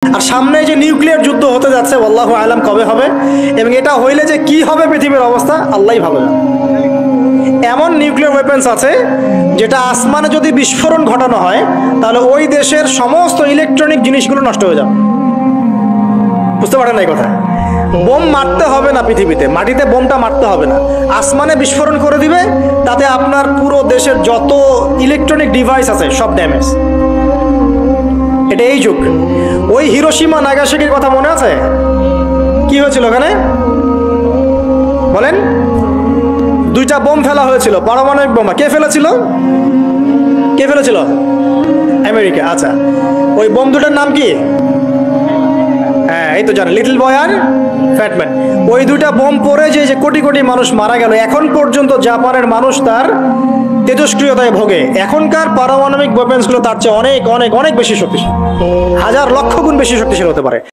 আর সামনে যে নিউক্লিয়ার যুদ্ধ হতে যাচ্ছে আল্লাহু আলাম কবে হবে, এবং এটা হইলে যে কি হবে পৃথিবীর অবস্থা আল্লাহই ভালো জানে। এমন নিউক্লিয়ার ওয়েপন্স আছে যেটা আসমানে যদি বিস্ফোরণ ঘটানো হয় তাহলে ওই দেশের সমস্ত ইলেকট্রনিক জিনিসগুলো নষ্ট হয়ে যাবে। বুঝতে পারেন না এই কথা? বোম মারতে হবে না পৃথিবীতে, মাটিতে বোমটা মারতে হবে না, আসমানে বিস্ফোরণ করে দিবে, তাতে আপনার পুরো দেশের যত ইলেকট্রনিক ডিভাইস আছে সব ড্যামেজ। এটা এই যুগ। ওই হিরোশিমা নাগাসাকির কথা মনে আছে? কি হয়েছিল ওখানে বলেন? দুইটা বোম ফেলা হয়েছিল, পারমাণবিক বোমা। কে ফেলেছিল? কে ফেলেছিল? আমেরিকা। আচ্ছা, ওই বোম দুটার নাম কি? হ্যাঁ, এই তো জানেন, লিটল বয় আর ফ্যাট ম্যান। ওই দুইটা বোম পড়ে যে কোটি কোটি মানুষ মারা গেল, এখন পর্যন্ত জাপানের মানুষ তার তেজস্ক্রিয়তায় ভোগে। এখনকার পারমাণবিক ওয়েপন্সগুলো তার চেয়ে অনেক অনেক অনেক বেশি শক্তিশালী, হাজার লক্ষ গুণ বেশি শক্তিশালী হতে পারে।